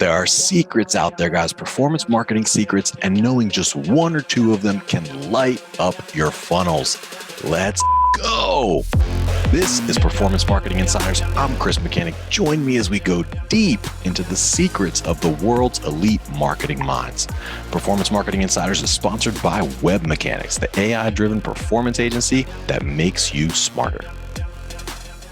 There are secrets out there, guys, performance marketing secrets, and knowing just one or two of them can light up your funnels. Let's go. This is Performance Marketing Insiders. I'm Chris Mechanic. Join me as we go deep into the secrets of the world's elite marketing minds. Performance Marketing Insiders is sponsored by Web Mechanics, the AI-driven performance agency that makes you smarter.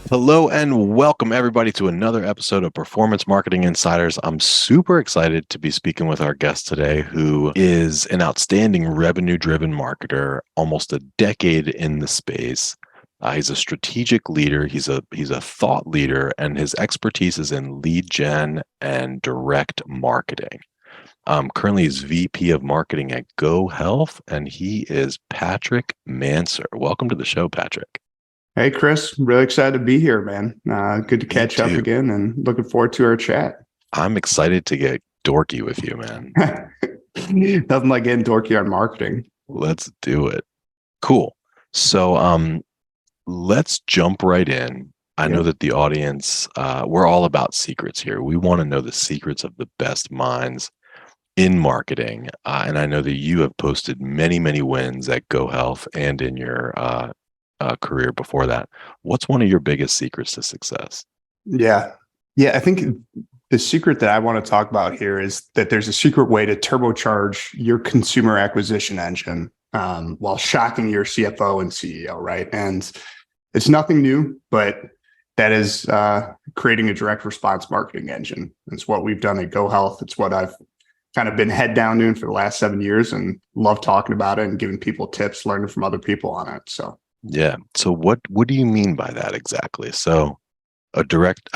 Hello and welcome everybody to another episode of Performance Marketing Insiders. I'm super excited to be speaking with our guest today, who is an outstanding revenue-driven marketer, almost a decade in the space. He's a strategic leader. He's a thought leader, and his expertise is in lead gen and direct marketing. Currently, he's VP of Marketing at GoHealth, and he is Patrick Manser. Welcome to the show, Patrick. Hey, Chris, really excited to be here, man. Good to catch up again and looking forward to our chat. I'm excited to get dorky with you, man. Nothing like getting dorky on marketing. Let's do it. Cool. So let's jump right in. I know that the audience, we're all about secrets here. We want to know the secrets of the best minds in marketing. And I know that you have posted many, many wins at GoHealth and in your career before that. What's one of your biggest secrets to success? Yeah, I think the secret that I want to talk about here is that there's a secret way to turbocharge your consumer acquisition engine while shocking your CFO and CEO, right? And it's nothing new, but that is creating a direct response marketing engine. It's what we've done at GoHealth. It's what I've kind of been head down doing for the last 7 years and love talking about it and giving people tips, learning from other people on it. Yeah. So what do you mean by that exactly? So I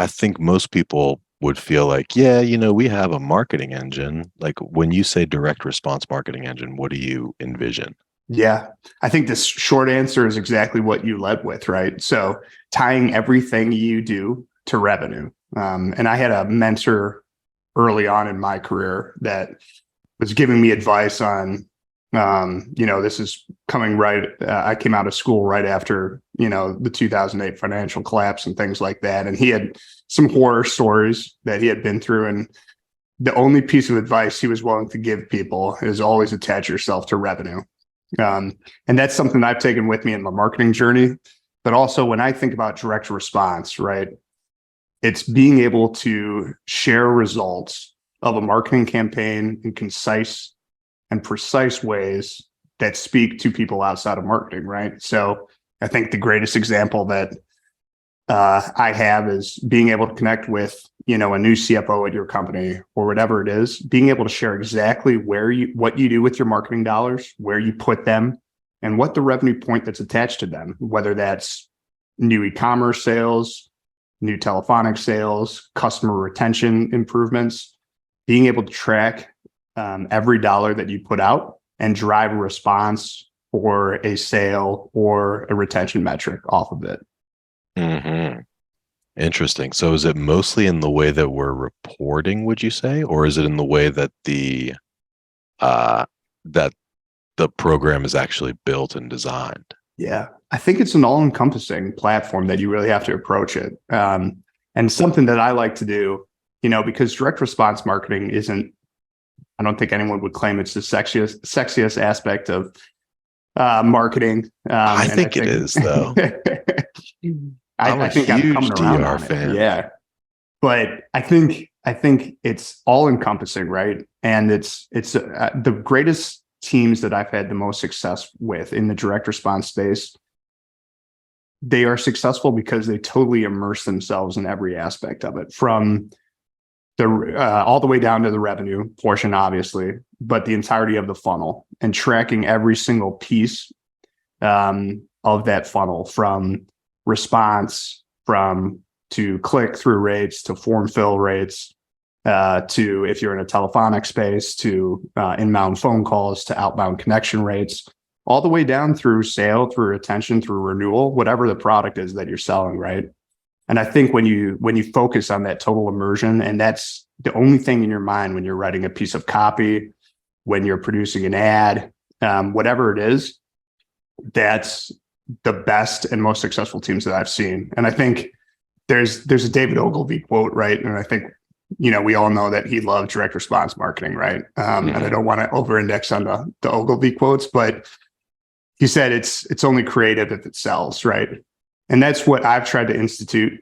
think most people would feel like, we have a marketing engine. Like when you say direct response marketing engine, what do you envision? Yeah, I think this short answer is exactly what you led with, right? So tying everything you do to revenue. And I had a mentor early on in my career that was giving me advice on, this is coming right. I came out of school right after, the 2008 financial collapse and things like that. And he had some horror stories that he had been through. And the only piece of advice he was willing to give people is always attach yourself to revenue. And that's something I've taken with me in my marketing journey. But also when I think about direct response, right, it's being able to share results of a marketing campaign in concise and precise ways that speak to people outside of marketing, right? So I think the greatest example that I have is being able to connect with, a new CFO at your company or whatever it is, being able to share exactly what you do with your marketing dollars, where you put them, and what the revenue point that's attached to them, whether that's new e-commerce sales, new telephonic sales, customer retention improvements, being able to track every dollar that you put out and drive a response or a sale or a retention metric off of it. Mm-hmm. Interesting. So is it mostly in the way that we're reporting, would you say, or is it in the way that the program is actually built and designed? Yeah, I think it's an all-encompassing platform that you really have to approach it. And something that I like to do, because direct response marketing isn't, I don't think anyone would claim it's the sexiest aspect of marketing. I think it is, though. I think I'm coming around on it. Yeah, but I think it's all encompassing, right? And it's the greatest teams that I've had the most success with in the direct response space. They are successful because they totally immerse themselves in every aspect of it, from all the way down to the revenue portion, obviously, but the entirety of the funnel and tracking every single piece of that funnel, from response, to click-through rates, to form fill rates, to, if you're in a telephonic space, to inbound phone calls, to outbound connection rates, all the way down through sale, through retention, through renewal, whatever the product is that you're selling, right? And I think when you focus on that total immersion, and that's the only thing in your mind when you're writing a piece of copy, when you're producing an ad, whatever it is, that's the best and most successful teams that I've seen. And I think there's a David Ogilvy quote, right? And I think we all know that he loved direct response marketing, right? And I don't want to over-index on the Ogilvy quotes, but he said it's only creative if it sells, right? And that's what I've tried to institute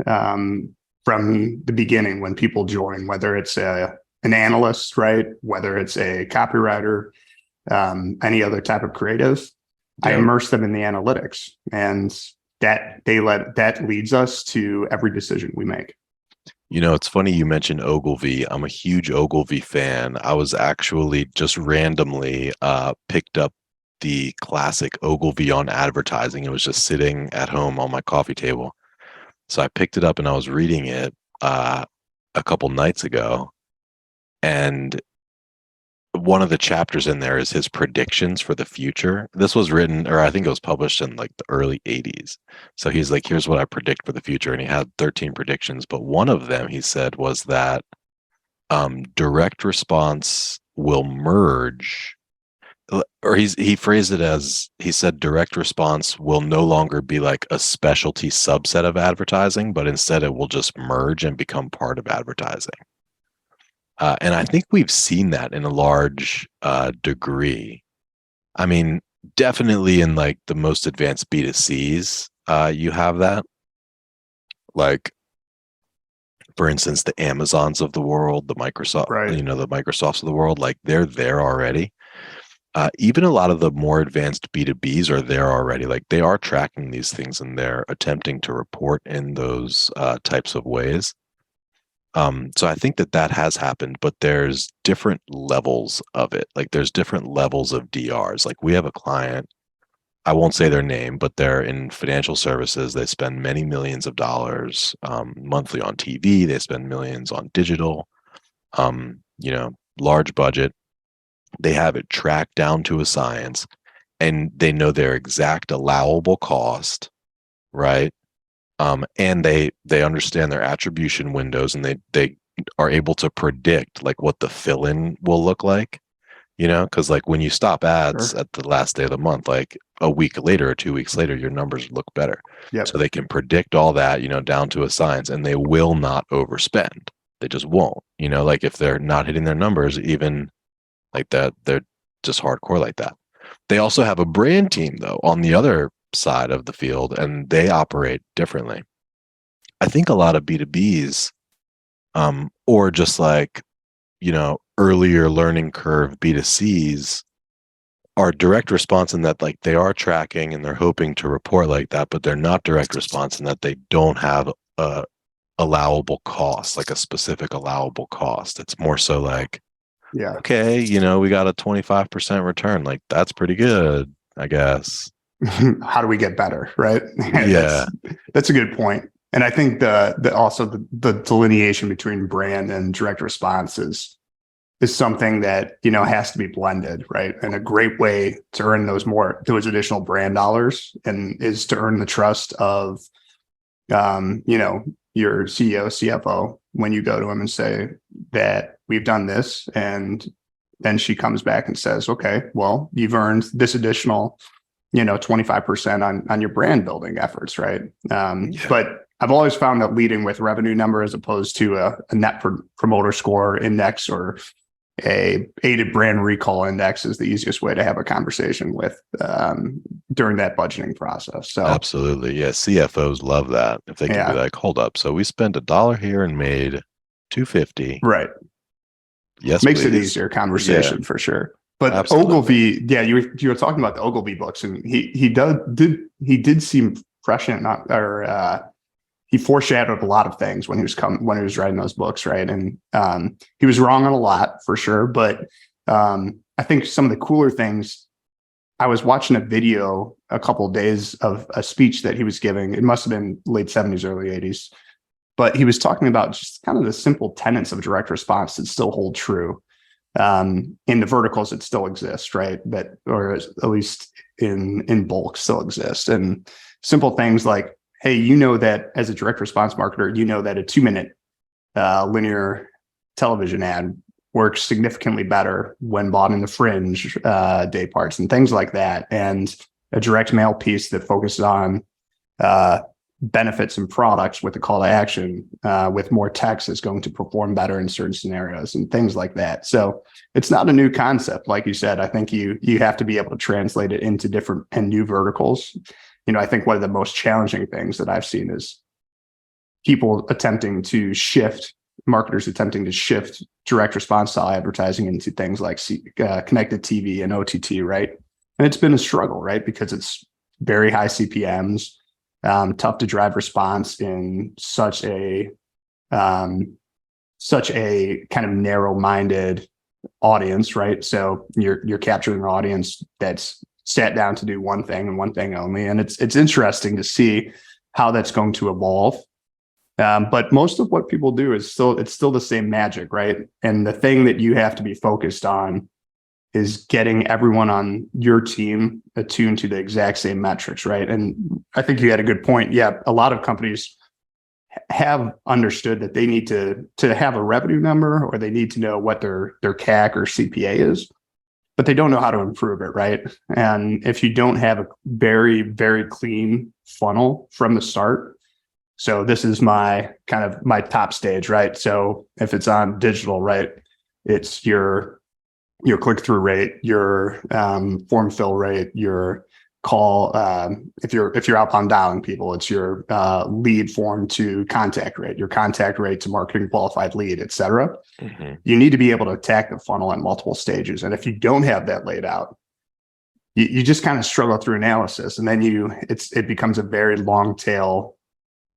from the beginning when people join, whether it's an analyst, right? Whether it's a copywriter, any other type of creative, I immerse them in the analytics, and that leads us to every decision we make. It's funny you mentioned Ogilvy. I'm a huge Ogilvy fan. I was actually just randomly picked up the classic Ogilvy on advertising. It was just sitting at home on my coffee table. So I picked it up and I was reading it a couple nights ago. And one of the chapters in there is his predictions for the future. This was written, or I think it was published in like the early 80s. So he's like, here's what I predict for the future. And he had 13 predictions. But one of them, he said, was that direct response will merge, or he phrased it as, he said direct response will no longer be like a specialty subset of advertising, but instead it will just merge and become part of advertising. And I think we've seen that in a large degree. I mean, definitely in like the most advanced B2Cs, you have that. Like, for instance, the Amazons of the world, the Microsoft, Right. the Microsofts of the world, like they're there already. Even a lot of the more advanced B2Bs are there already. Like they are tracking these things and they're attempting to report in those types of ways. So I think that has happened, but there's different levels of it. Like there's different levels of DRs. Like we have a client, I won't say their name, but they're in financial services. They spend many millions of dollars monthly on TV. They spend millions on digital, large budget. They have it tracked down to a science, and they know their exact allowable cost, right? And they understand their attribution windows, and they are able to predict like what the fill-in will look like, because like when you stop ads at the last day of the month, like a week later or 2 weeks later, your numbers look better. Yep. So they can predict all that, down to a science, and they will not overspend. They just won't, like if they're not hitting their numbers, even like that, they're just hardcore like that. They also have a brand team though on the other side of the field, and they operate differently. I think a lot of B2Bs, or just like, earlier learning curve B2Cs are direct response in that like they are tracking and they're hoping to report like that, but they're not direct response in that they don't have a allowable cost, like a specific allowable cost. It's more so like, okay, we got a 25% return. Like that's pretty good, I guess. How do we get better, right? Yeah, that's a good point. And I think the delineation between brand and direct response is something that has to be blended, right? And a great way to earn those additional brand dollars and is to earn the trust of your CEO, CFO, when you go to them and say that we've done this, and then she comes back and says, okay, well, you've earned this additional 25% on your brand building efforts, right? But I've always found that leading with revenue number as opposed to a net promoter score index or a aided brand recall index is the easiest way to have a conversation with during that budgeting process. So absolutely. Yeah. CFOs love that. If they can be like, hold up. So we spent $1 here and made $2.50. Right. Yes. Makes please. it easier conversation for sure. But absolutely. Ogilvy, you were talking about the Ogilvy books, and he did seem prescient, he foreshadowed a lot of things when he was writing those books, right? And he was wrong on a lot for sure, but I think some of the cooler things. I was watching a video a couple of days of a speech that he was giving. It must have been late 70s, early 80s, but he was talking about just kind of the simple tenets of direct response that still hold true in the verticals that still exist, right? That, or at least in bulk, still exist, and simple things like, hey, that as a direct response marketer, that a 2-minute linear television ad works significantly better when bought in the fringe day parts and things like that. And a direct mail piece that focuses on benefits and products with a call to action with more text is going to perform better in certain scenarios and things like that. So it's not a new concept. Like you said, I think you have to be able to translate it into different and new verticals. I think one of the most challenging things that I've seen is marketers attempting to shift direct response style advertising into things like connected TV and OTT, right? And it's been a struggle, right? Because it's very high CPMs, tough to drive response in such a kind of narrow-minded audience, right? So you're capturing an audience that's sat down to do one thing and one thing only, and it's interesting to see how that's going to evolve. But most of what people do is still the same magic, right? And the thing that you have to be focused on is getting everyone on your team attuned to the exact same metrics, right? And I think you had a good point. Yeah, a lot of companies have understood that they need to have a revenue number, or they need to know what their CAC or CPA is, but they don't know how to improve it, right? And if you don't have a very, very clean funnel from the start, so this is my top stage, right? So if it's on digital, right, it's your click-through rate, your form fill rate, your call. If you're outbound dialing people, it's your lead form to contact rate, your contact rate to marketing qualified lead, et cetera. Mm-hmm. You need to be able to attack the funnel at multiple stages. And if you don't have that laid out, you just kind of struggle through analysis. And then it becomes a very long tail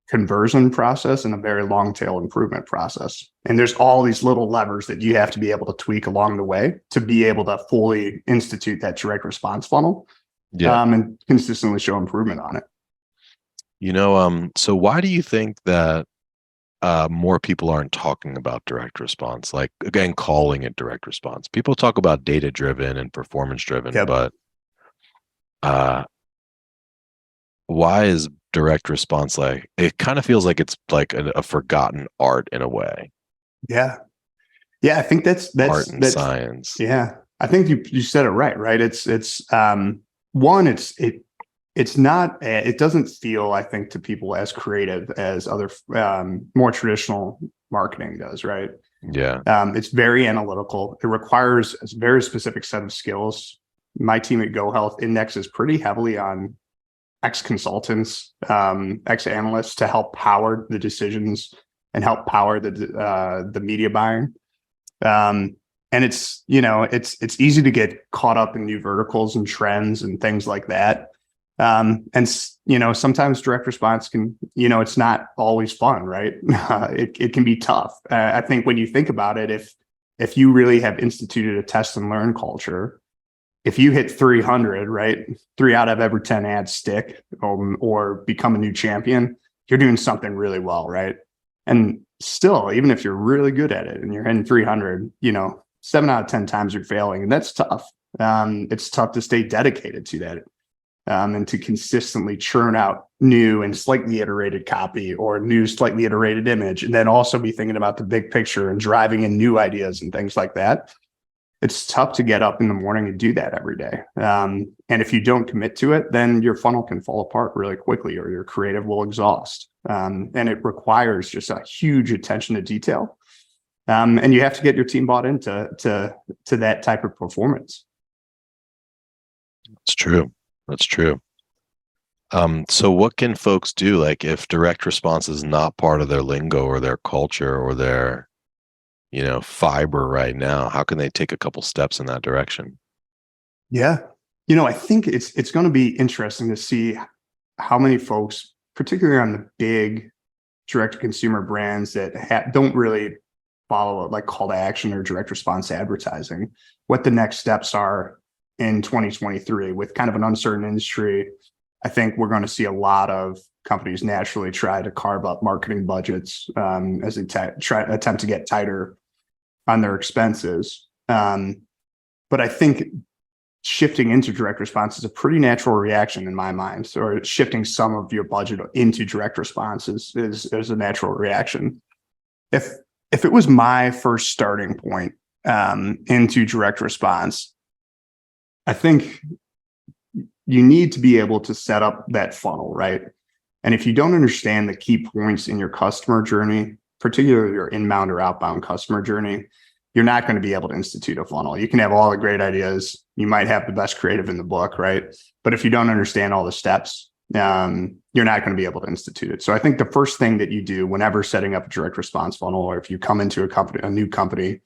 conversion process and a very long tail improvement process. And there's all these little levers that you have to be able to tweak along the way to be able to fully institute that direct response funnel. Yeah. And consistently show improvement on it. So why do you think that more people aren't talking about direct response? Like, again, calling it direct response. People talk about data-driven and performance-driven, yep. But why is direct response it kind of feels like it's like a forgotten art in a way? Yeah. I think that's art and science. Yeah, I think you said it right? It's not. It doesn't feel, I think, to people as creative as other more traditional marketing does, right? Yeah. It's very analytical. It requires a very specific set of skills. My team at GoHealth indexes pretty heavily on ex-consultants, ex-analysts to help power the decisions and help power the media buying. And it's easy to get caught up in new verticals and trends and things like that. And sometimes direct response can, it's not always fun, right? It can be tough. I think when you think about it, if you really have instituted a test and learn culture, if you hit 300, right, 3 out of every 10 ads stick, or become a new champion, you're doing something really well, right? And still, even if you're really good at it and you're hitting 300, 7 out of 10 times you're failing, and that's tough. It's tough to stay dedicated to that, and to consistently churn out new and slightly iterated copy or new slightly iterated image, and then also be thinking about the big picture and driving in new ideas and things like that. It's tough to get up in the morning and do that every day. And if you don't commit to it, then your funnel can fall apart really quickly, or your creative will exhaust. And it requires just a huge attention to detail. And you have to get your team bought into that type of performance. That's true. So what can folks do? Like, if direct response is not part of their lingo or their culture or their fiber right now, how can they take a couple steps in that direction? Yeah. I think it's going to be interesting to see how many folks, particularly on the big direct to consumer brands that don't really follow like call to action or direct response advertising, what the next steps are in 2023 with kind of an uncertain industry. I think we're going to see a lot of companies naturally try to carve up marketing budgets as they attempt to get tighter on their expenses. But I think shifting into direct response is a pretty natural reaction in my mind. So shifting some of your budget into direct response is a natural reaction. If it was my first starting point into direct response, I think you need to be able to set up that funnel, right? And if you don't understand the key points in your customer journey, particularly your inbound or outbound customer journey, you're not going to be able to institute a funnel. You can have all the great ideas. You might have the best creative in the book, right? But if you don't understand all the steps, you're not going to be able to institute it. So I think the first thing that you do whenever setting up a direct response funnel, or if you come into a new company,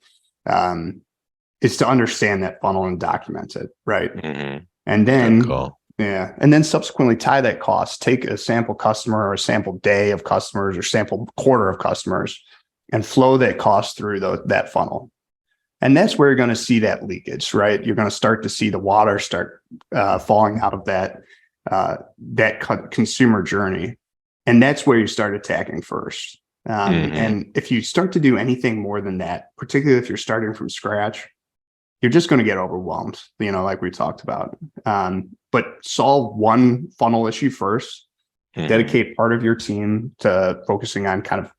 is to understand that funnel and document it, right? Mm-hmm. And then, cool. and then subsequently tie that cost, take a sample customer or a sample day of customers or sample quarter of customers and flow that cost through that funnel. And that's where you're going to see that leakage, right? You're going to start to see the water start falling out of that consumer journey. And that's where you start attacking first. And if you start to do anything more than that, particularly if you're starting from scratch, you're just going to get overwhelmed, like we talked about. But solve one funnel issue first, dedicate part of your team to focusing on kind of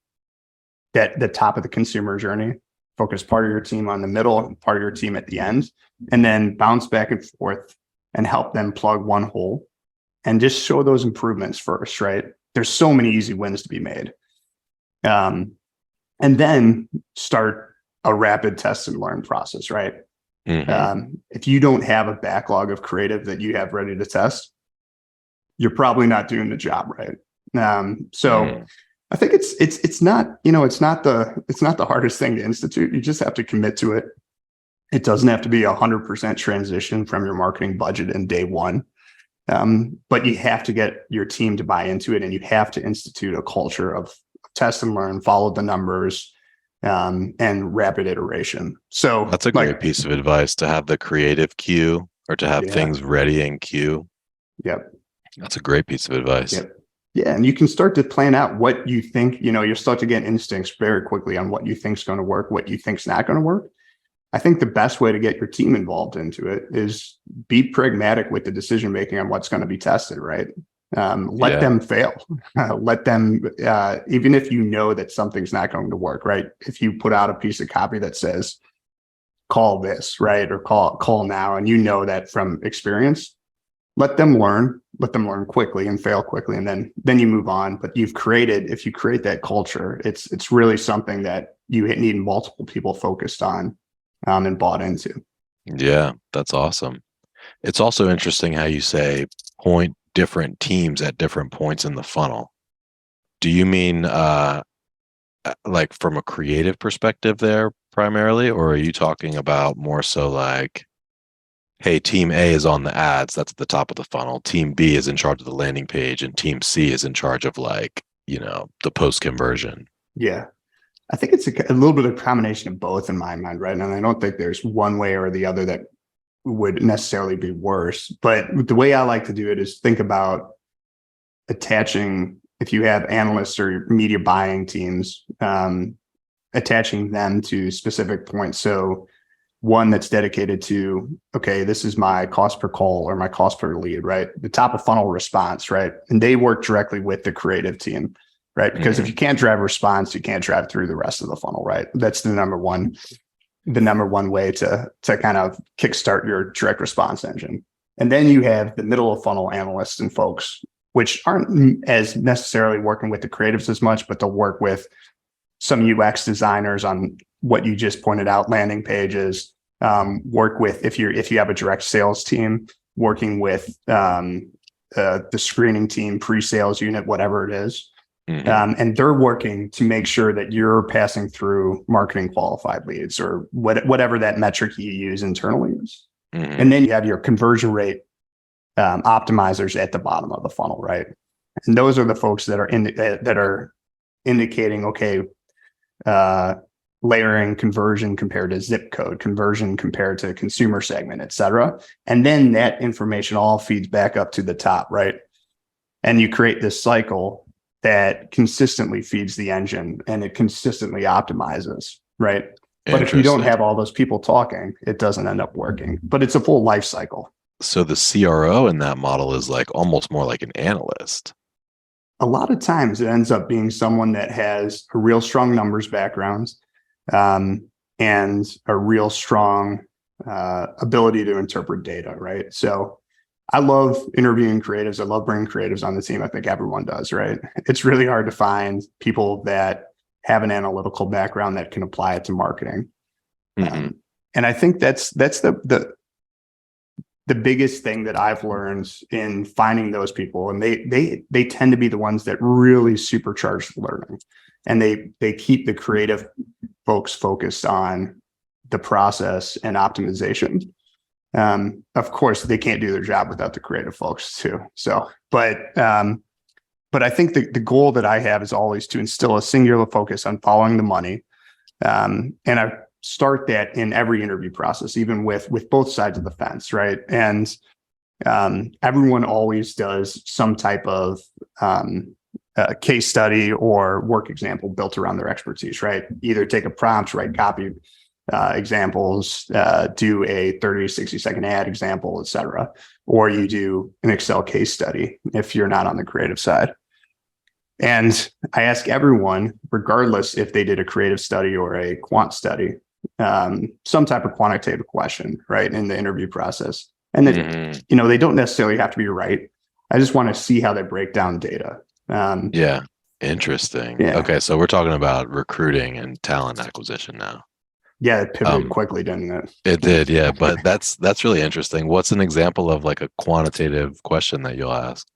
the top of the consumer journey, focus part of your team on the middle and part of your team at the end, and then bounce back and forth and help them plug one hole and just show those improvements first, right? There's so many easy wins to be made. And then start a rapid test and learn process, right? If you don't have a backlog of creative that you have ready to test, you're probably not doing the job right. So I think it's not the hardest thing to institute. You just have to commit to it. It doesn't have to be 100% transition from your marketing budget in day one. But you have to get your team to buy into it, and you have to institute a culture of test and learn, follow the numbers, and rapid iteration. So that's a great piece of advice, to have the creative queue, or to have things ready in queue. Yep. That's a great piece of advice. Yep. Yeah. And you can start to plan out what you think, you'll start to get instincts very quickly on what you think is going to work, what you think is not going to work. I think the best way to get your team involved into it is be pragmatic with the decision making on what's going to be tested, right? Let them fail. Let them, even if you know that something's not going to work, right? If you put out a piece of copy that says, call this, right? Or call now, and you know that from experience, let them learn quickly and fail quickly. And then you move on. But if you create that culture, it's really something that you need multiple people focused on and bought into. Yeah, that's awesome. It's also interesting how you say point different teams at different points in the funnel. Do you mean like from a creative perspective there primarily, or are you talking about more so like, hey, team A is on the ads, that's at the top of the funnel, team B is in charge of the landing page, and team C is in charge of the post conversion? Yeah. I think it's a little bit of a combination of both in my mind, right? And I don't think there's one way or the other that would necessarily be worse. But the way I like to do it is think about attaching, if you have analysts or media buying teams, attaching them to specific points. So one that's dedicated to, okay, this is my cost per call or my cost per lead, right? The top of funnel response, right? And they work directly with the creative team, right? Because if you can't drive response, you can't drive through the rest of the funnel, right? That's the number one way to kind of kickstart your direct response engine. And then you have the middle of funnel analysts and folks, which aren't as necessarily working with the creatives as much, but they'll work with some UX designers on what you just pointed out, landing pages, work with, if you have a direct sales team, working with the screening team, pre-sales unit, whatever it is. And they're working to make sure that you're passing through marketing qualified leads or whatever that metric you use internally is. And then you have your conversion rate optimizers at the bottom of the funnel, right? And those are the folks that are indicating, okay, layering conversion compared to zip code, conversion compared to consumer segment, et cetera. And then that information all feeds back up to the top, right? And you create this cycle that consistently feeds the engine and it consistently optimizes, right? But if you don't have all those people talking, it doesn't end up working. But it's a full life cycle. So the CRO in that model is like almost more like an analyst. A lot of times it ends up being someone that has a real strong numbers background and a real strong ability to interpret data, right? So I love interviewing creatives. I love bringing creatives on the team. I think everyone does, right? It's really hard to find people that have an analytical background that can apply it to marketing. Mm-hmm. And I think that's the biggest thing that I've learned in finding those people. And they tend to be the ones that really supercharge the learning, and they keep the creative folks focused on the process and optimization. Of course, they can't do their job without the creative folks too. So, but I think the goal that I have is always to instill a singular focus on following the money. And I start that in every interview process, even with both sides of the fence, right? And everyone always does some type of case study or work example built around their expertise, right? Either take a prompt, write copy examples, do a 30 to 60 second ad example, et cetera. Or you do an Excel case study if you're not on the creative side. And I ask everyone, regardless if they did a creative study or a quant study, some type of quantitative question, right, in the interview process. And then, they don't necessarily have to be right. I just want to see how they break down data. Yeah. Interesting. Yeah. Okay. So we're talking about recruiting and talent acquisition now. Yeah, it pivoted quickly, didn't it? It did. Yeah. But that's really interesting. What's an example of like a quantitative question that you'll ask?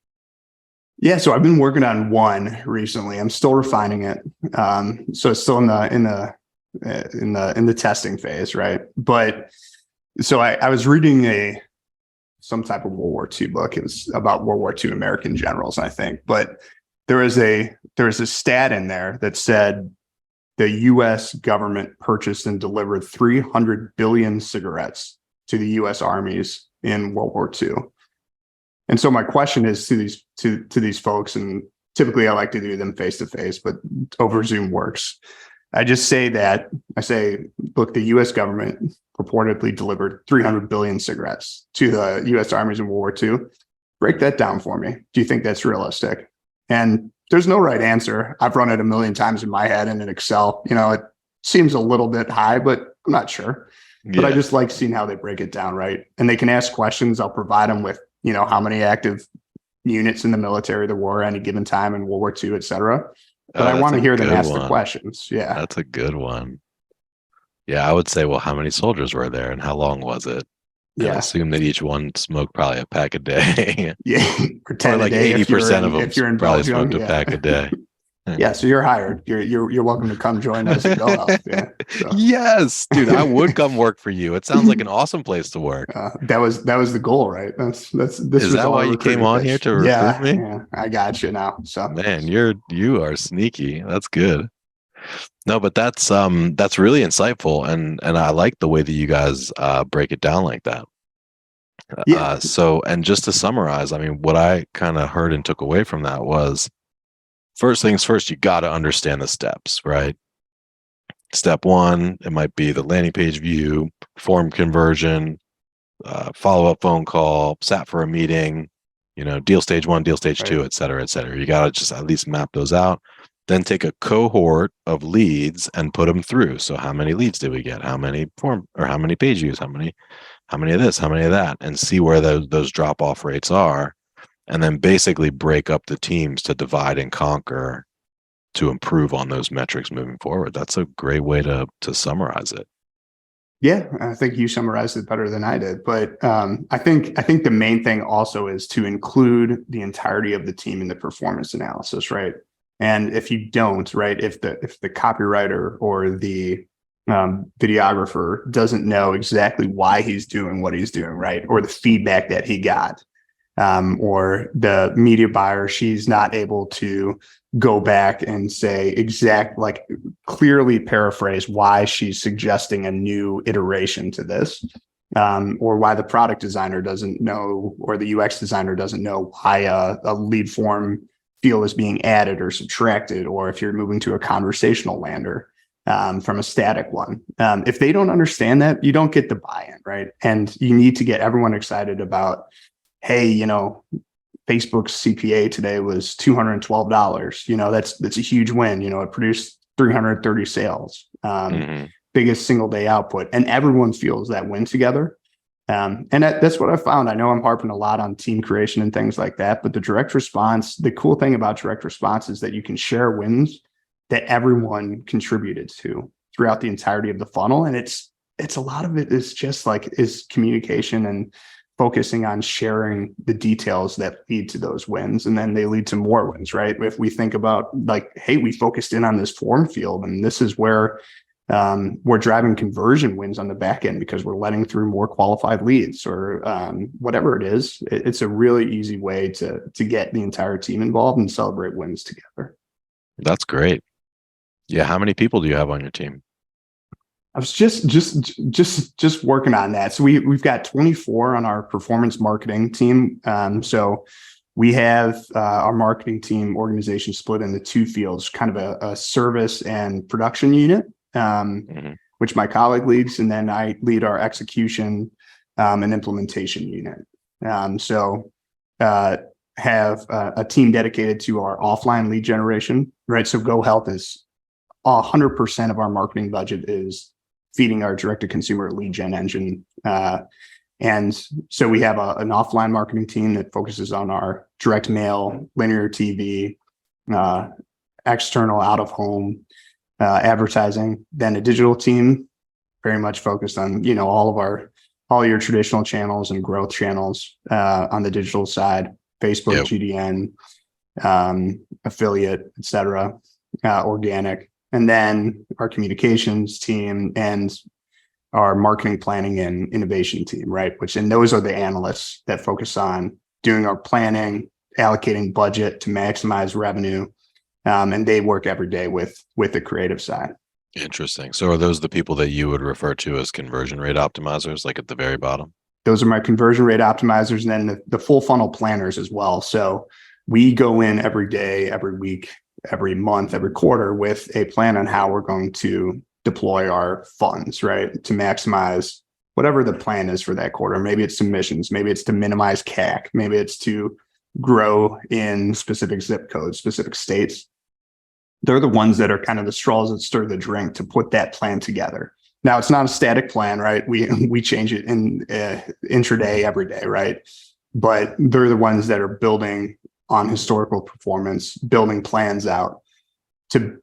Yeah. So I've been working on one recently. I'm still refining it. So it's still in the testing phase, right? But so I was reading some type of World War II book. It was about World War II American generals, I think. But there was a stat in there that said the U.S. government purchased and delivered 300 billion cigarettes to the U.S. armies in World War II. And so my question is to these folks, and typically I like to do them face to face, but over Zoom works. I say, look, the U.S. government purportedly delivered 300 billion cigarettes to the U.S. armies in World War II. Break that down for me. Do you think that's realistic? And there's no right answer. I've run it a million times in my head and in Excel. It seems a little bit high, but I'm not sure. Yeah. But I just like seeing how they break it down, right? And they can ask questions. I'll provide them with, how many active units in the military there were at any given time in World War II, et cetera. But I want to hear them ask the questions. Yeah. That's a good one. Yeah, I would say, well, how many soldiers were there and how long was it? And yeah. assume that each one smoked probably a pack a day. Yeah. Or 10 like 80% of them probably Belgium, smoked a pack a day. Yeah, so you're hired. You're welcome to come join us at GoHealth. Yeah, so. Yes, dude, I would come work for you. It sounds like an awesome place to work. That was the goal, right? This is that why you came on here to recruit me? Yeah, I got you now. So man, you are sneaky. That's good. No, but that's really insightful, and I like the way that you guys break it down like that. Yeah. So, and just to summarize, I mean, what I kind of heard and took away from that was, first things first, you got to understand the steps, right? Step one, it might be the landing page view, form conversion, follow-up phone call, sat for a meeting, deal stage 1, deal stage 2, et cetera, et cetera. You got to just at least map those out. Then take a cohort of leads and put them through. So how many leads did we get? How many how many page views? How many of this? How many of that? And see where those drop-off rates are. And then basically break up the teams to divide and conquer to improve on those metrics moving forward. That's a great way to summarize it. Yeah, I think you summarized it better than I did. But I think the main thing also is to include the entirety of the team in the performance analysis, right? And if you don't, right, if the copywriter or the videographer doesn't know exactly why he's doing what he's doing, right, or the feedback that he got, or the media buyer, she's not able to go back and say clearly paraphrase why she's suggesting a new iteration to this, or why the product designer doesn't know, or the UX designer doesn't know why a lead form field is being added or subtracted, or if you're moving to a conversational lander from a static one. If they don't understand that, you don't get the buy-in, right? And you need to get everyone excited about, hey, Facebook's CPA today was $212. That's a huge win. It produced 330 sales, biggest single day output, and everyone feels that win together. And that's what I found. I know I'm harping a lot on team creation and things like that, but the direct response, the cool thing about direct response is that you can share wins that everyone contributed to throughout the entirety of the funnel. And it's a lot of it is just like is communication and focusing on sharing the details that lead to those wins. And then they lead to more wins, right? If we think about like, hey, we focused in on this form field, and this is where we're driving conversion wins on the back end because we're letting through more qualified leads or whatever it is. It's a really easy way to get the entire team involved and celebrate wins together. That's great. Yeah. How many people do you have on your team? I was just working on that. So we've got 24 on our performance marketing team. So we have our marketing team organization split into two fields, kind of a service and production unit, which my colleague leads, and then I lead our execution and implementation unit. Have a team dedicated to our offline lead generation, right? So GoHealth is 100% of our marketing budget is feeding our direct-to-consumer lead gen engine. And so we have an offline marketing team that focuses on our direct mail, linear TV, external out-of-home advertising. Then a digital team, very much focused on, all your traditional channels and growth channels on the digital side, Facebook, GDN, affiliate, et cetera, organic. And then our communications team and our marketing planning and innovation team, right? And those are the analysts that focus on doing our planning, allocating budget to maximize revenue. And they work every day with the creative side. Interesting. So are those the people that you would refer to as conversion rate optimizers, like at the very bottom? Those are my conversion rate optimizers, and then the full funnel planners as well. So we go in every day, every week, every month, every quarter with a plan on how we're going to deploy our funds, right? To maximize whatever the plan is for that quarter. Maybe it's submissions, maybe it's to minimize CAC, maybe it's to grow in specific zip codes, specific states. They're the ones that are kind of the straws that stir the drink to put that plan together. Now, it's not a static plan, right? We change it in intraday every day, right? But they're the ones that are building on historical performance, building plans out to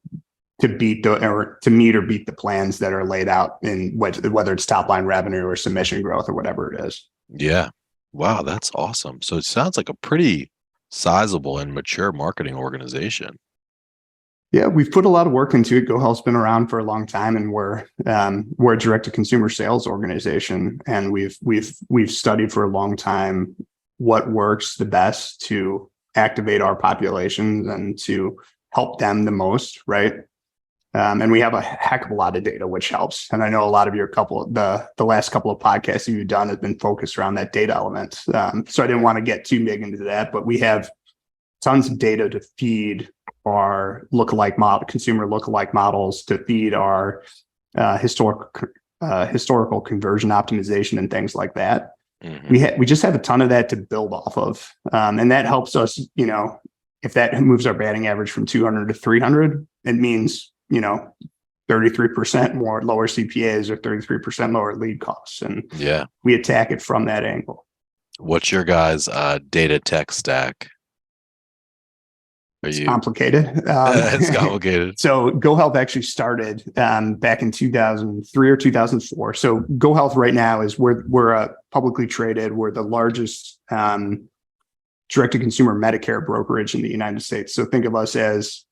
meet or beat the plans that are laid out in whether it's top line revenue or submission growth or whatever it is. Yeah. Wow, that's awesome. So it sounds like a pretty sizable and mature marketing organization. Yeah, we've put a lot of work into it. GoHealth's been around for a long time, and we're a direct-to-consumer sales organization, and we've studied for a long time what works the best to activate our populations and to help them the most, right? And we have a heck of a lot of data, which helps. And I know a lot of the last couple of podcasts that you've done have been focused around that data element. So I didn't want to get too big into that, but we have tons of data to feed our consumer lookalike models, to feed our historical conversion optimization and things like that. Mm-hmm. We just have a ton of that to build off of, and that helps us. If that moves our batting average from 200 to 300, it means 33% more lower CPAs or 33% lower lead costs, and we attack it from that angle. What's your guys' data tech stack? It's complicated. It's complicated. So GoHealth actually started back in 2003 or 2004. So GoHealth right now is we're publicly traded. We're the largest direct-to-consumer Medicare brokerage in the United States. So think of us as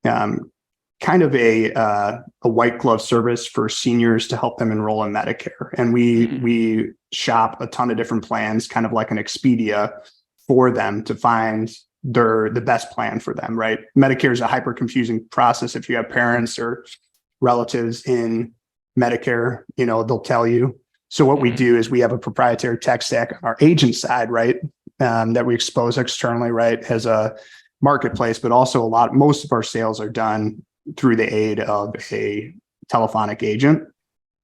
kind of a white glove service for seniors to help them enroll in Medicare. And we shop a ton of different plans, kind of like an Expedia, for them to find the best plan for them, right? Medicare is a hyper confusing process. If you have parents or relatives in Medicare, they'll tell you. So what we do is we have a proprietary tech stack on our agent side, right? That we expose externally, right? As a marketplace, but also most of our sales are done through the aid of a telephonic agent,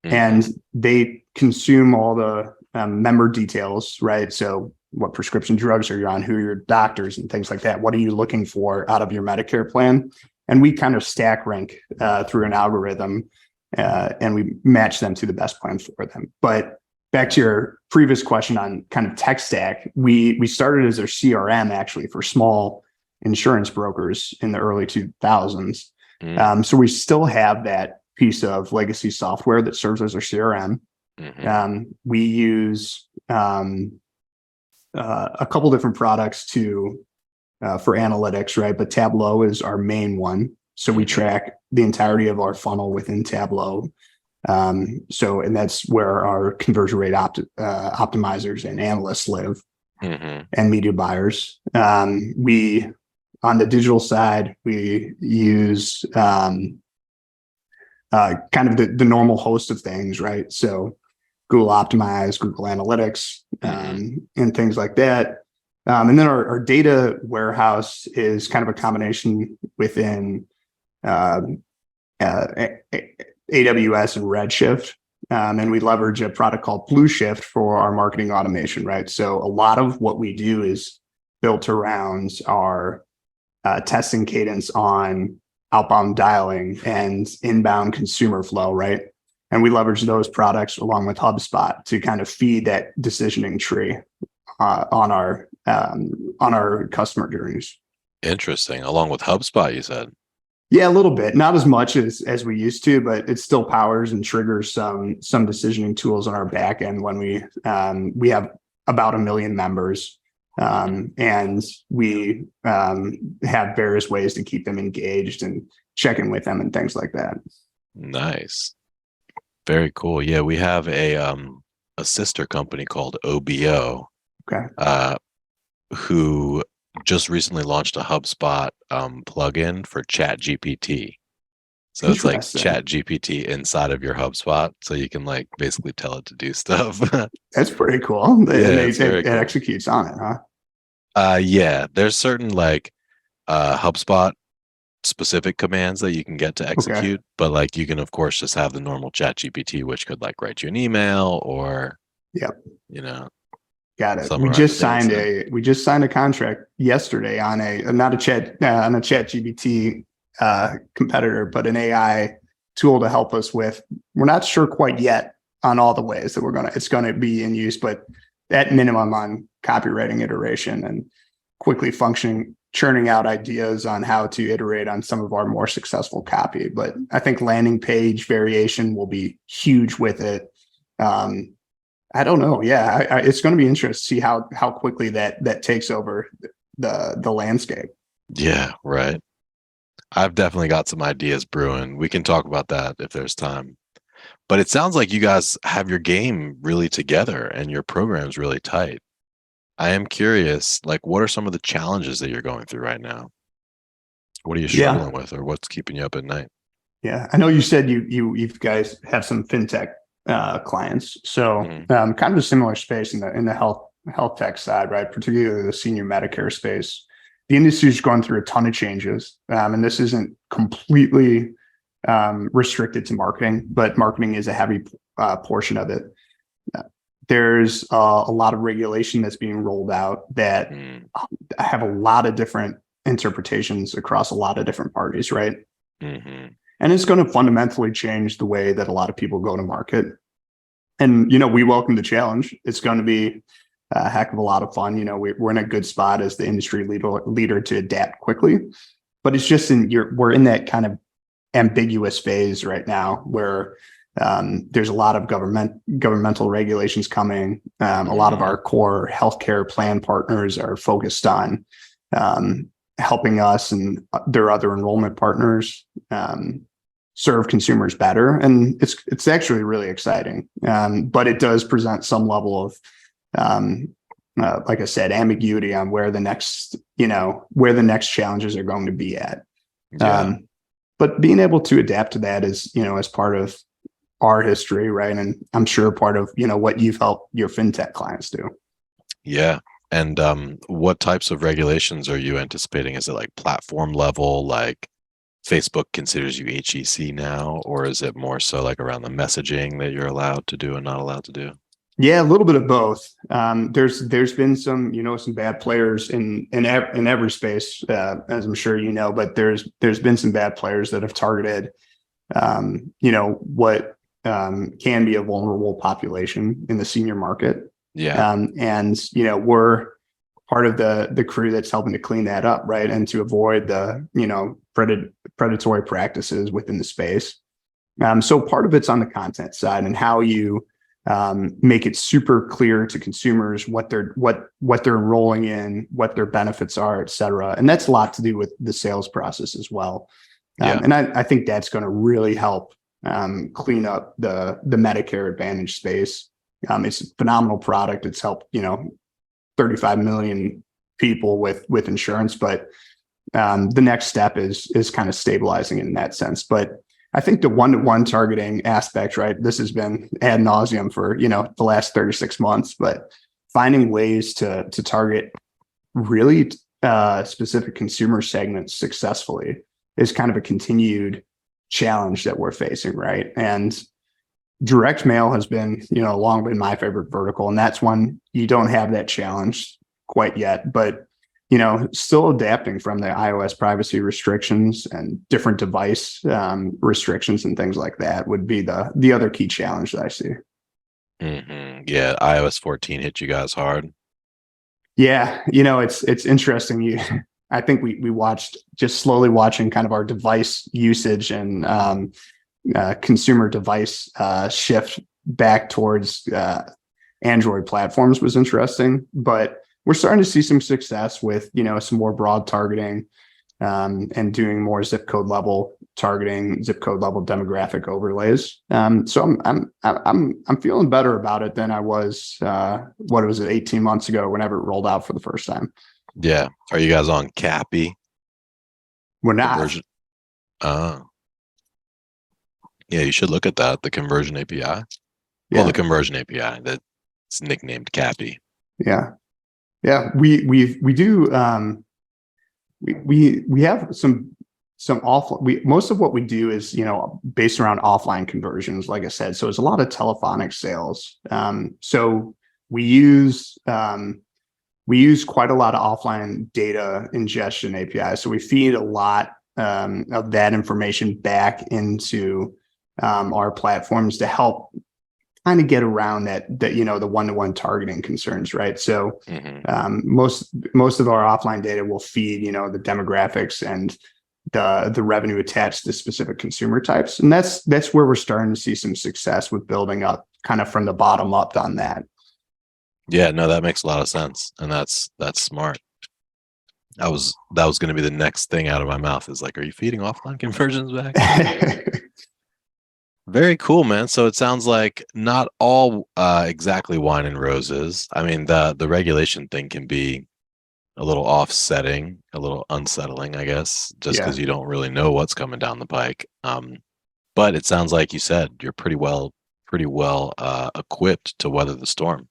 and they consume all the member details, right? So what prescription drugs are you on, who are your doctors and things like that. What are you looking for out of your Medicare plan? And we kind of stack rank through an algorithm and we match them to the best plan for them. But back to your previous question on kind of tech stack, we started as our CRM actually for small insurance brokers in the early 2000s. So we still have that piece of legacy software that serves as our CRM. We use a couple different products for analytics, right? But Tableau is our main one. So we track the entirety of our funnel within Tableau. And that's where our conversion rate optimizers and analysts live, and media buyers. On the digital side, we use kind of the normal host of things, right? So Google Optimize, Google Analytics, and things like that. And then our data warehouse is kind of a combination within AWS and Redshift. And we leverage a product called Blue Shift for our marketing automation, right? So a lot of what we do is built around our testing cadence on outbound dialing and inbound consumer flow, right? And we leverage those products along with HubSpot to kind of feed that decisioning tree on our customer journeys. Interesting. Along with HubSpot, you said? Yeah, a little bit, not as much as we used to, but it still powers and triggers some decisioning tools on our back end when we have about 1 million members. And we have various ways to keep them engaged and check in with them and things like that. Nice. Very cool. Yeah, we have a sister company called OBO, who just recently launched a HubSpot plugin for ChatGPT. So it's like ChatGPT inside of your HubSpot, so you can like basically tell it to do stuff. That's pretty cool. It cool. Executes on it, huh? Yeah, there's certain like HubSpot specific commands that you can get to execute, but like you can of course just have the normal ChatGPT, which could like write you an email or Got it. We just signed a contract yesterday on a ChatGPT competitor, but an AI tool to help us with. We're not sure quite yet on all the ways that it's gonna be in use, but at minimum on copywriting iteration and quickly churning out ideas on how to iterate on some of our more successful copy. But I think landing page variation will be huge with it. I don't know. Yeah, it's going to be interesting to see how quickly that takes over the landscape. Yeah, right. I've definitely got some ideas brewing. We can talk about that if there's time. But it sounds like you guys have your game really together and your program's really tight. I am curious, like, what are some of the challenges that you're going through right now? What are you struggling with, or what's keeping you up at night? Yeah, I know you said you guys have some fintech clients, so kind of a similar space in the health tech side, right? Particularly the senior Medicare space. The industry's gone through a ton of changes, and this isn't completely restricted to marketing, but marketing is a heavy portion of it. There's a lot of regulation that's being rolled out that have a lot of different interpretations across a lot of different parties, right? And it's going to fundamentally change the way that a lot of people go to market. And, we welcome the challenge. It's going to be a heck of a lot of fun. We're in a good spot as the industry leader to adapt quickly, but it's just we're in that kind of ambiguous phase right now where there's a lot of governmental regulations coming. A lot of our core healthcare plan partners are focused on helping us and their other enrollment partners serve consumers better, and it's actually really exciting. But it does present some level of, like I said, ambiguity on where the next challenges are going to be at. But being able to adapt to that is, as part of our history, right? And I'm sure part of, what you've helped your fintech clients do. Yeah. And what types of regulations are you anticipating? Is it like platform level, like Facebook considers you HEC now, or is it more so like around the messaging that you're allowed to do and not allowed to do? Yeah, a little bit of both. There's been some bad players in every space, as I'm sure you know, but there's been some bad players that have targeted, what can be a vulnerable population in the senior market. Yeah. And, we're part of the crew that's helping to clean that up, right? And to avoid the, predatory practices within the space. So part of it's on the content side and how you make it super clear to consumers what they're enrolling in, what their benefits are, et cetera. And that's a lot to do with the sales process as well. And I think that's going to really help clean up the Medicare Advantage space. It's a phenomenal product. It's helped, 35 million people with insurance, but the next step is kind of stabilizing it in that sense. But I think the one-to-one targeting aspect, right? This has been ad nauseum for, the last 36 months, but finding ways to target really specific consumer segments successfully is kind of a continued challenge that we're facing, right? And direct mail has been, long been my favorite vertical, and that's one you don't have that challenge quite yet, but still adapting from the iOS privacy restrictions and different device restrictions and things like that would be the other key challenge that I see. Mm-hmm. Yeah, iOS 14 hit you guys hard. Yeah, it's interesting. I think we watched, just slowly watching kind of our device usage and consumer device shift back towards Android platforms was interesting, but we're starting to see some success with, some more broad targeting and doing more zip code level targeting, zip code level demographic overlays. So I'm feeling better about it than I was, 18 months ago, whenever it rolled out for the first time. Yeah. Are you guys on Cappy? We're not. Conversion? Yeah, you should look at that. The conversion API. Well, the conversion API that's nicknamed Cappy. Yeah. Yeah. We do. We have some most of what we do is, based around offline conversions, like I said. So it's a lot of telephonic sales. So we use quite a lot of offline data ingestion APIs. So we feed a lot of that information back into our platforms to help kind of get around that the one-to-one targeting concerns, right? So most of our offline data will feed the demographics and the revenue attached to specific consumer types, and that's where we're starting to see some success with building up kind of from the bottom up on that. Yeah, no, that makes a lot of sense, and that's smart. That was going to be the next thing out of my mouth is like, are you feeding offline conversions back? Very cool, man. So it sounds like not all exactly wine and roses. I mean, the regulation thing can be a little offsetting, a little unsettling, I guess, just because you don't really know what's coming down the pike. But it sounds like you said you're pretty well equipped to weather the storm.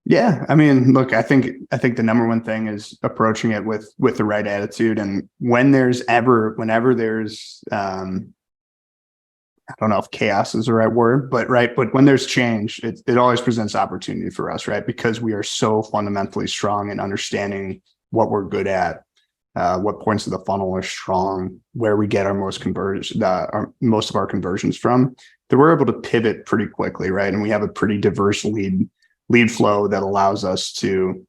Yeah, I mean, look, I think the number one thing is approaching it with the right attitude, and whenever there's I don't know if chaos is the right word, but when there's change, it always presents opportunity for us, right? Because we are so fundamentally strong in understanding what we're good at, what points of the funnel are strong, where we get our most most of our conversions from, that we're able to pivot pretty quickly, right? And we have a pretty diverse lead flow that allows us to,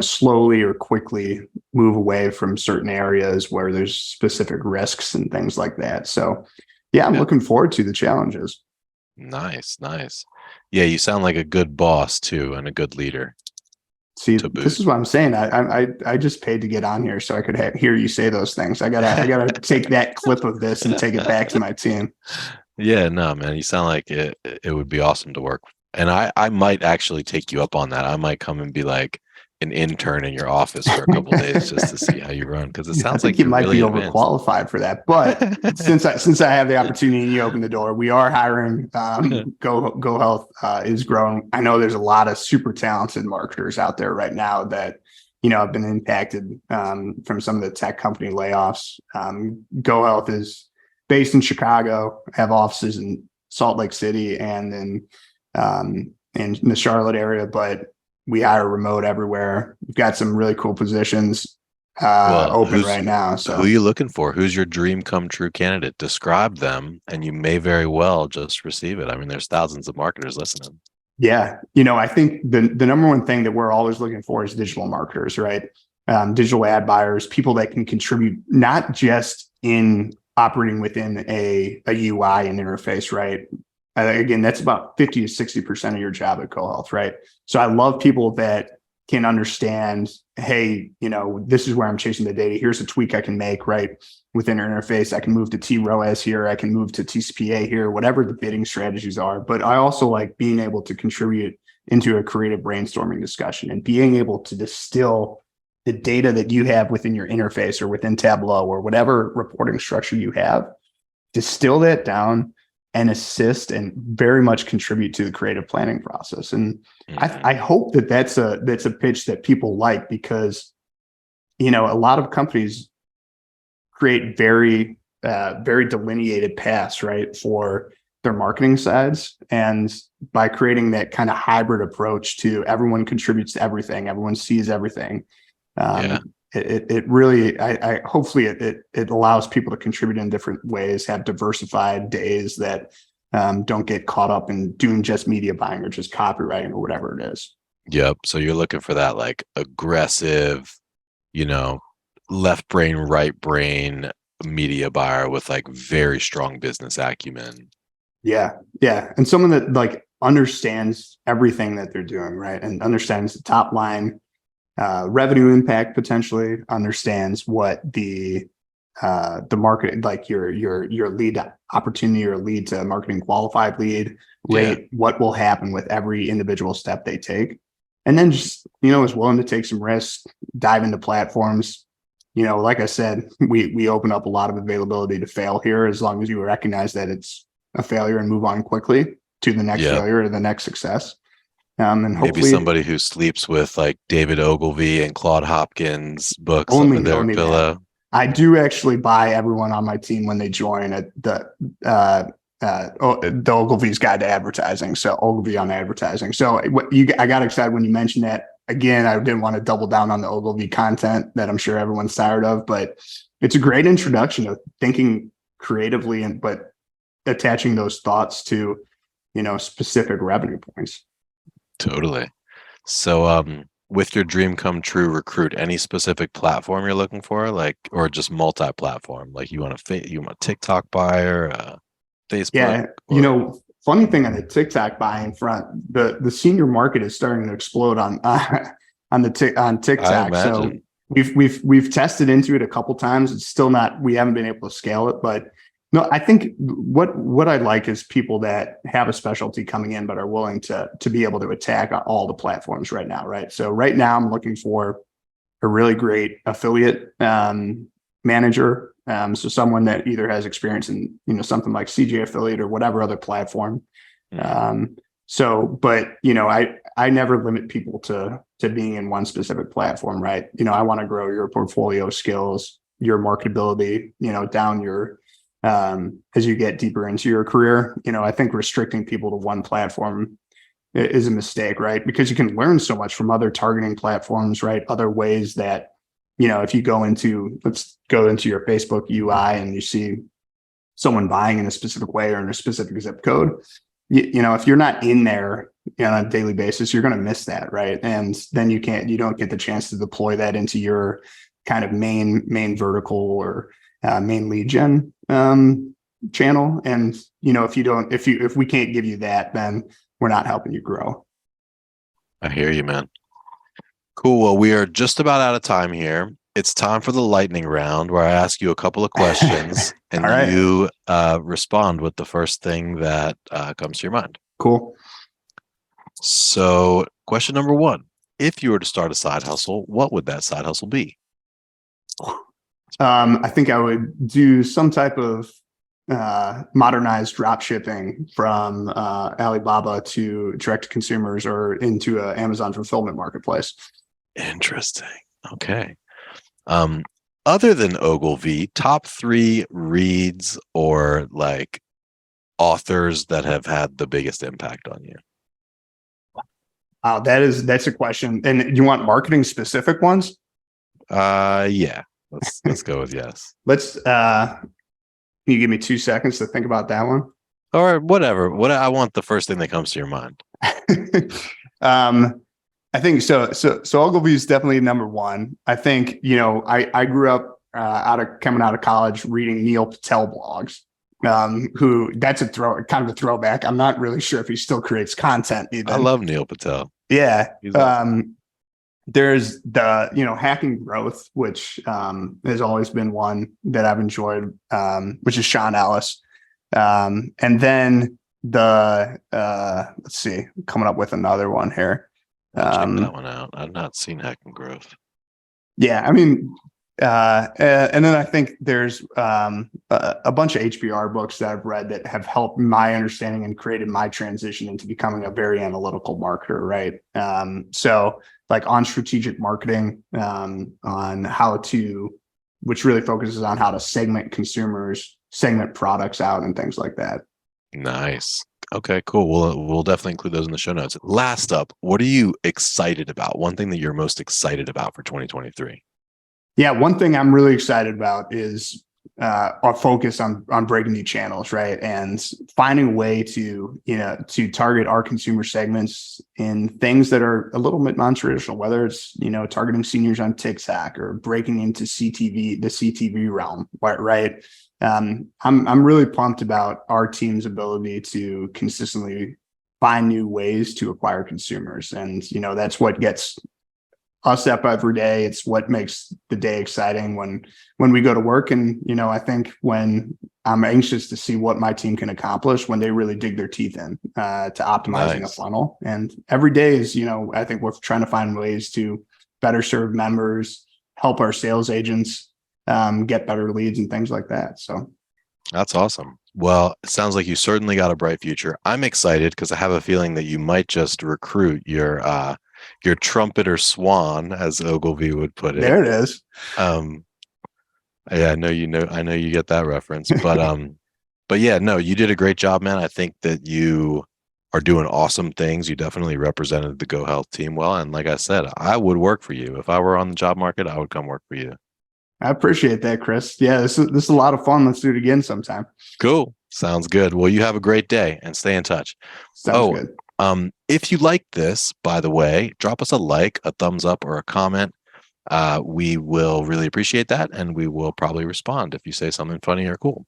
slowly or quickly move away from certain areas where there's specific risks and things like that. So yeah, I'm looking forward to the challenges. Nice. Yeah, you sound like a good boss too, and a good leader. See, this is what I'm saying. I just paid to get on here so I could hear you say those things. I gotta take that clip of this and take it back to my team. Yeah, no, man, you sound like it would be awesome to work. And I might actually take you up on that. I might come and be like an intern in your office for a couple of days just to see how you run, because it sounds like you might really be advanced. Overqualified for that. But since I have the opportunity and you open the door, we are hiring. GoHealth is growing. I know there's a lot of super talented marketers out there right now that have been impacted from some of the tech company layoffs. GoHealth is based in Chicago, have offices in Salt Lake City and in the Charlotte area, but we hire remote everywhere. We've got some really cool positions. open right now. Who So are you looking for? Who's your dream come true candidate? Describe them, and you may very well just receive it. I mean, there's thousands of marketers listening. yeah, I think the number one thing that we're always looking for is digital marketers, right? Digital ad buyers, people that can contribute not just in operating within a UI and interface, right? Again, that's about 50 to 60% of your job at GoHealth, right? So I love people that can understand, hey, this is where I'm chasing the data. Here's a tweak I can make, right? Within our interface, I can move to TROAS here. I can move to TCPA here, whatever the bidding strategies are. But I also like being able to contribute into a creative brainstorming discussion and being able to distill the data that you have within your interface or within Tableau or whatever reporting structure you have, distill that down and assist and very much contribute to the creative planning process. And I hope that that's a pitch that people like, because, a lot of companies create very delineated paths, right, for their marketing sides. And by creating that kind of hybrid approach to everyone contributes to everything, everyone sees everything. It really, hopefully it allows people to contribute in different ways, have diversified days that don't get caught up in doing just media buying or just copywriting or whatever it is. Yep. So you're looking for that like aggressive, left brain, right brain media buyer with like very strong business acumen. Yeah. Yeah. And someone that like understands everything that they're doing, right? And understands the top line, revenue impact, potentially understands what the market, like your lead opportunity or lead to marketing qualified lead rate, what will happen with every individual step they take. And then just, is willing to take some risks, dive into platforms. Like I said, we open up a lot of availability to fail here, as long as you recognize that it's a failure and move on quickly to the next failure or the next success. And maybe somebody who sleeps with like David Ogilvy and Claude Hopkins books under their pillow. That. I do actually buy everyone on my team when they join at the Ogilvy's Guide to Advertising. So Ogilvy on Advertising. So I got excited when you mentioned that. Again, I didn't want to double down on the Ogilvy content that I'm sure everyone's tired of, but it's a great introduction of thinking creatively but attaching those thoughts to, specific revenue points. Totally. So, with your dream come true recruit, any specific platform you're looking for, like, or just multi-platform? Like, you want a TikTok buyer, Facebook? Yeah, funny thing on the TikTok buying front, the senior market is starting to explode on TikTok. So we've tested into it a couple times. It's still not. We haven't been able to scale it, but. No, I think what I like is people that have a specialty coming in, but are willing to be able to attack all the platforms right now, right? So right now I'm looking for a really great affiliate manager. So someone that either has experience in, something like CJ Affiliate or whatever other platform. But I never limit people to being in one specific platform, right? I want to grow your portfolio skills, your marketability, down your as you get deeper into your career. I think restricting people to one platform is a mistake, right? Because you can learn so much from other targeting platforms, right? Other ways that, if you let's go into your Facebook UI and you see someone buying in a specific way or in a specific zip code, if you're not in there on a daily basis, you're going to miss that, right? And then you don't get the chance to deploy that into your kind of main vertical or main lead gen channel. And if we can't give you that, then we're not helping you grow. I hear you, man. Cool. Well, we are just about out of time here. It's time for the lightning round, where I ask you a couple of questions and you respond with the first thing that comes to your mind. Cool. So question number 1, if you were to start a side hustle, what would that side hustle be? I think I would do some type of modernized drop shipping from Alibaba to direct to consumers or into an Amazon fulfillment marketplace. Interesting. Okay. Other than Ogilvy, top 3 reads or like authors that have had the biggest impact on you? That's a question. And you want marketing specific ones? Yeah. Let's go with yes. Can you give me 2 seconds to think about that one? Or whatever. I want the first thing that comes to your mind. I think so. So Ogilvy is definitely number one. I think, I grew up coming out of college reading Neil Patel blogs. Who that's kind of a throwback. I'm not really sure if he still creates content even. I love Neil Patel. Yeah. He's awesome. There's the, Hacking Growth, which has always been one that I've enjoyed, which is Sean Ellis. And then let's see, coming up with another one here. Check that one out. I've not seen Hacking Growth. Yeah, I mean, and then I think there's a bunch of HBR books that I've read that have helped my understanding and created my transition into becoming a very analytical marketer, right? So like on strategic marketing, on how to, which really focuses on how to segment consumers, segment products out and things like that. Nice. Okay, cool. We'll definitely include those in the show notes. Last up, what are you excited about? One thing that you're most excited about for 2023? Yeah, one thing I'm really excited about is our focus on breaking new channels, right? And finding a way to target our consumer segments in things that are a little bit non-traditional, whether it's, targeting seniors on TikTok or breaking into the CTV realm, right? I'm really pumped about our team's ability to consistently find new ways to acquire consumers. And, that's what gets us up every day. It's what makes the day exciting when we go to work. And, I think when I'm anxious to see what my team can accomplish when they really dig their teeth in to optimizing a funnel. And every day is, I think we're trying to find ways to better serve members, help our sales agents get better leads and things like that. So that's awesome. Well, it sounds like you certainly got a bright future. I'm excited because I have a feeling that you might just recruit your trumpeter swan, as Ogilvy would put it. There it is. Yeah, I know you get that reference, but yeah, no, you did a great job, man. I think that you are doing awesome things. You definitely represented the GoHealth team well, and like I said, I would work for you if I were on the job market. I would come work for you. I appreciate that, Chris. Yeah, this is a lot of fun. Let's do it again sometime. Cool. Sounds good. Well, you have a great day and stay in touch. Sounds good. If you like this, by the way, drop us a like, a thumbs up, or a comment. We will really appreciate that, and we will probably respond if you say something funny or cool.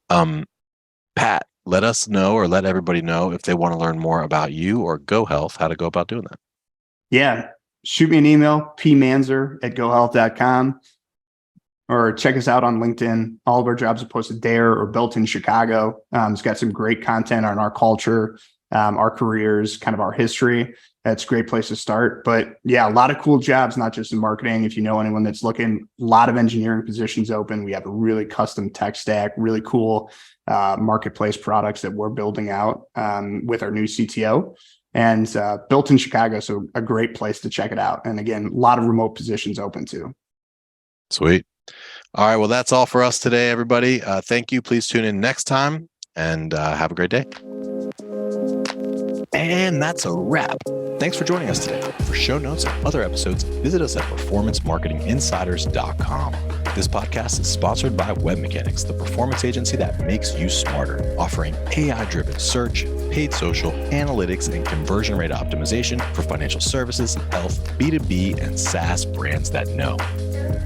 Pat, let us know, or let everybody know if they want to learn more about you or GoHealth, how to go about doing that. Yeah. Shoot me an email, pmanser@gohealth.com, or check us out on LinkedIn. All of our jobs are posted there or built in Chicago. It's got some great content on our culture, our careers, kind of our history. That's a great place to start. But yeah, a lot of cool jobs, not just in marketing. If you know anyone that's looking, a lot of engineering positions open. We have a really custom tech stack, really cool marketplace products that we're building out with our new CTO, and built in Chicago. So a great place to check it out. And again, a lot of remote positions open too. Sweet. All right. Well, that's all for us today, everybody. Thank you. Please tune in next time, and have a great day. And that's a wrap. Thanks for joining us today. For show notes and other episodes, visit us at performancemarketinginsiders.com. This podcast is sponsored by Web Mechanics, the performance agency that makes you smarter, offering AI-driven search, paid social, analytics, and conversion rate optimization for financial services, health, B2B, and SaaS brands that know.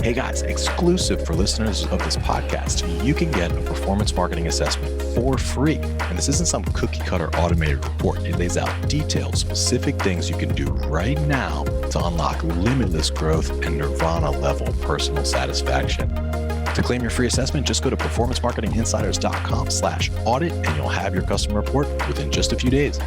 Hey guys, exclusive for listeners of this podcast, you can get a performance marketing assessment for free. And this isn't some cookie cutter automated report. It lays out detailed, specific things you can do right now to unlock limitless growth and nirvana level personal satisfaction. To claim your free assessment, just go to performancemarketinginsiders.com/audit and you'll have your customer report within just a few days.